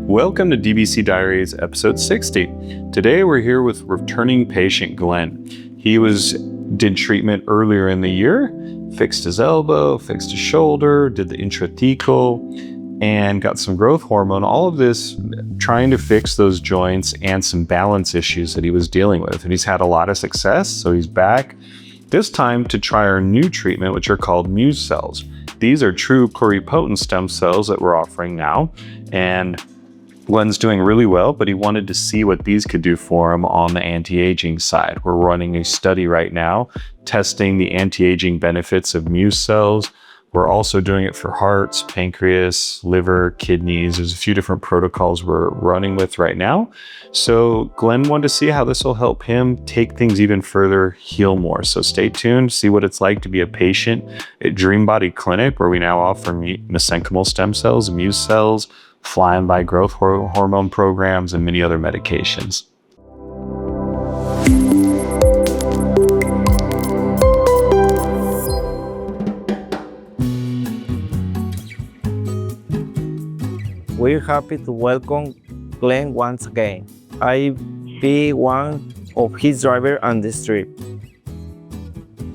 Welcome to DBC Diaries, episode 60. Today we're here with returning patient Glenn. He did treatment earlier in the year, fixed his elbow, fixed his shoulder, did the intrathecal, and got some growth hormone. All of this trying to fix those joints and some balance issues that he was dealing with. And he's had a lot of success, so he's back this time to try our new treatment, which are called MUSE Cells. These are true pluripotent stem cells that we're offering now. And Glenn's doing really well, but he wanted to see what these could do for him on the anti-aging side. We're running a study right now, testing the anti-aging benefits of MUSE cells. We're also doing it for hearts, pancreas, liver, kidneys. There's a few different protocols we're running with right now. So Glenn wanted to see how this will help him take things even further, heal more. So stay tuned, see what it's like to be a patient at Dream Body Clinic, where we now offer mesenchymal stem cells, MUSE cells, flying by growth hormone programs, and many other medications. We're happy to welcome Glenn once again. I'll be one of his drivers on this trip.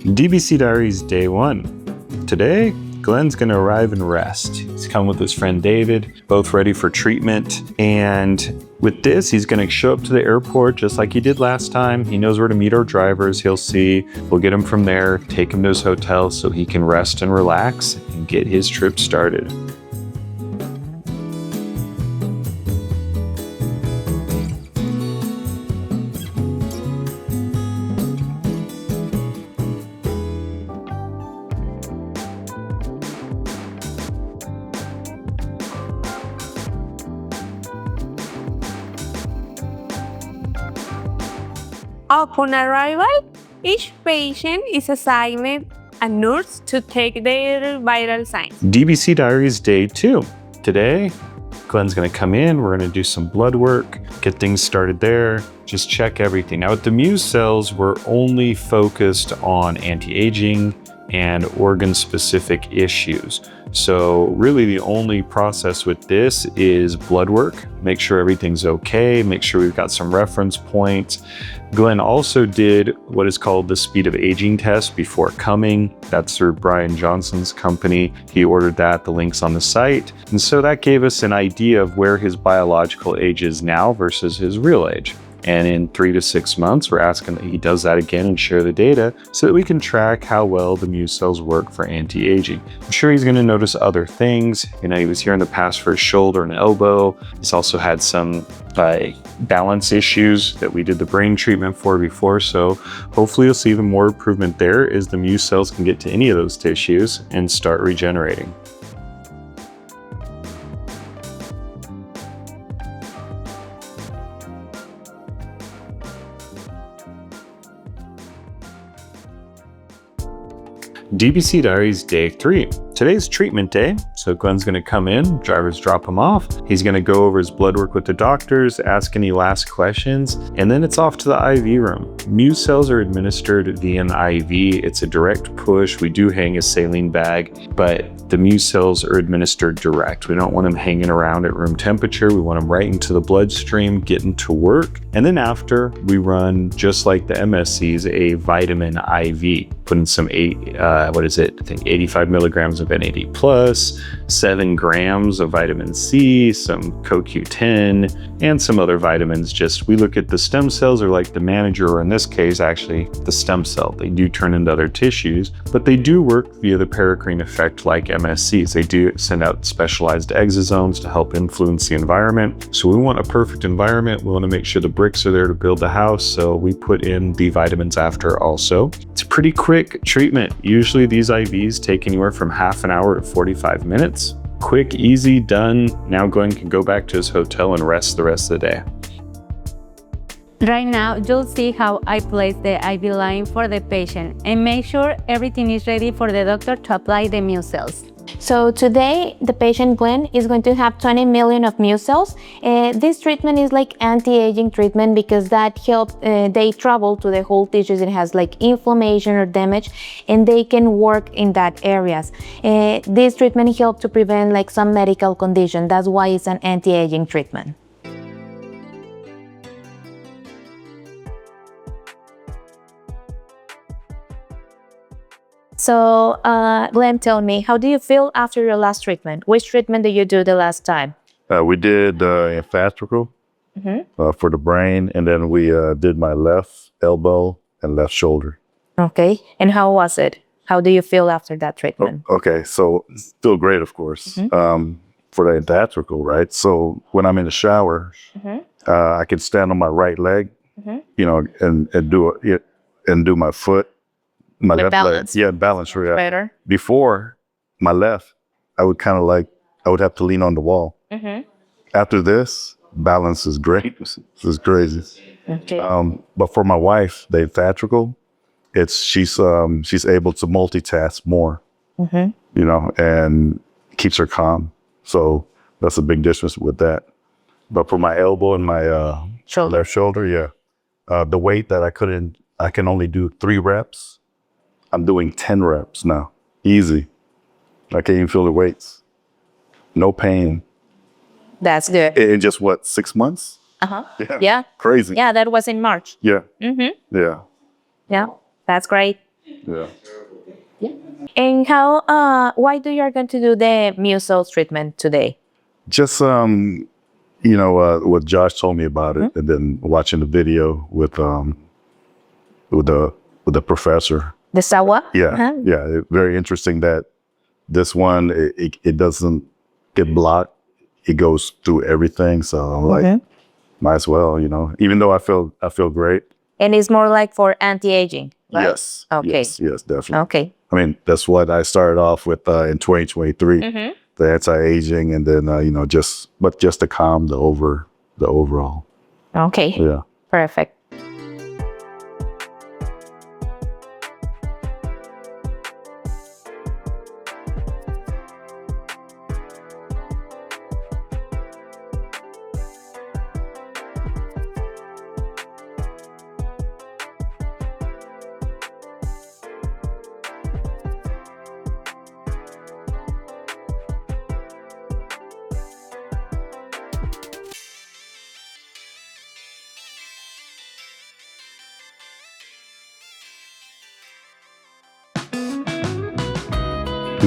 DBC Diaries Day 1. Today, Glenn's going to arrive and rest. He's come with his friend David, both ready for treatment. And with this, he's going to show up to the airport just like he did last time. He knows where to meet our drivers. He'll see. We'll get him from there, take him to his hotel so he can rest and relax and get his trip started. Upon arrival, each patient is assigned a nurse to take their vital signs. DBC Diaries Day 2. Today, Glenn's going to come in. We're going to do some blood work, get things started there, just check everything. Now, with the MUSE cells, we're only focused on anti-aging and organ-specific issues. So really the only process with this is blood work, make sure everything's okay, make sure we've got some reference points. Glenn also did what is called the speed of aging test before coming. That's through Brian Johnson's company. He ordered that, the link's on the site. And so that gave us an idea of where his biological age is now versus his real age. And in 3 to 6 months, we're asking that he does that again and share the data so that we can track how well the MUSE cells work for anti-aging. I'm sure he's going to notice other things. You know, he was here in the past for his shoulder and elbow. He's also had some balance issues that we did the brain treatment for before. So hopefully you'll see even more improvement there as the MUSE cells can get to any of those tissues and start regenerating. DBC Diaries Day 3. Today's treatment day, so Glenn's going to come in, drivers drop him off. He's going to go over his blood work with the doctors, ask any last questions, and then it's off to the IV room. MUSE cells are administered via an IV. It's a direct push. We do hang a saline bag, but the MUSE cells are administered direct. We don't want them hanging around at room temperature. We want them right into the bloodstream, getting to work. And then after, we run, just like the MSCs, a vitamin IV. Put in some 85 milligrams of NAD+, 7 grams of vitamin C, some CoQ10, and some other vitamins. We look at the stem cells are like the manager, or in this case, actually the stem cell. They do turn into other tissues, but they do work via the paracrine effect like MSCs. They do send out specialized exosomes to help influence the environment. So we want a perfect environment. We want to make sure the bricks are there to build the house. So we put in the vitamins after also. It's a pretty quick treatment. Usually these IVs take anywhere from half an hour to 45 minutes. Quick, easy, done. Now Glenn can go back to his hotel and rest the rest of the day. Right now, you'll see how I place the IV line for the patient and make sure everything is ready for the doctor to apply the MUSE cells. So today, the patient Glenn is going to have 20 million of MUSE cells. This treatment is like anti-aging treatment because that helps they travel to the whole tissues. It has like inflammation or damage, and they can work in that areas. This treatment helps to prevent like some medical condition. That's why it's an anti-aging treatment. So, Glenn, tell me, how do you feel after your last treatment? Which treatment did you do the last time? We did intrathecal for the brain, and then we did my left elbow and left shoulder. Okay. And how was it? How do you feel after that treatment? Okay, so still great, of course, for the intrathecal, right? So when I'm in the shower, I can stand on my right leg, you know, and do my foot. My left balance. leg, yeah, balance. Yeah. Better. Before my left, I would have to lean on the wall. After this, balance is great. This is crazy. Okay. But for my wife, the intrathecal, she's able to multitask more, you know, and keeps her calm. So that's a big difference with that. But for my elbow and my left shoulder, yeah, the weight that I can only do 3 reps. I'm doing 10 reps now. Easy. I can't even feel the weights. No pain. That's good. In just what, 6 months? Yeah. Crazy. Yeah, that was in March. Yeah. Yeah. Yeah, that's great. Yeah. And why do you are going to do the MUSE cells treatment today? Just, you know, what Josh told me about it, and then watching the video with the professor. Dezawa? Yeah, yeah. Very interesting that this one, it doesn't get blocked. It goes through everything. So I'm like, might as well, you know, even though I feel great. And it's more like for anti-aging, right? Yes. Okay. Yes, definitely. Okay. I mean, that's what I started off with in 2023, the anti-aging, and then, you know, just to calm the overall. Okay. Yeah. Perfect.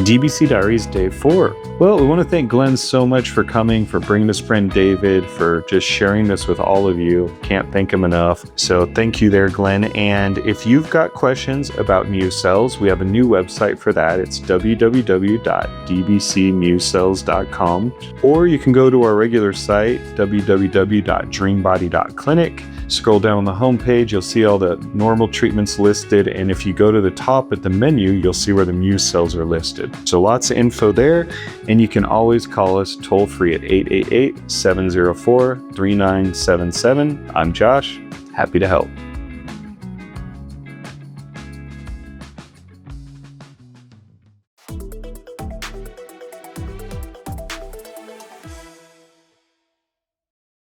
DBC Diaries Day 4. Well, we want to thank Glenn so much for coming, for bringing his friend David, for just sharing this with all of you. Can't thank him enough. So thank you there, Glenn. And if you've got questions about MUSE Cells, we have a new website for that. It's www.dbcmusecells.com. Or you can go to our regular site, www.dreambody.clinic. Scroll down on the homepage, you'll see all the normal treatments listed, and if you go to the top at the menu, you'll see where the MUSE cells are listed. So lots of info there, and you can always call us toll-free at 888-704-3977. I'm Josh, happy to help.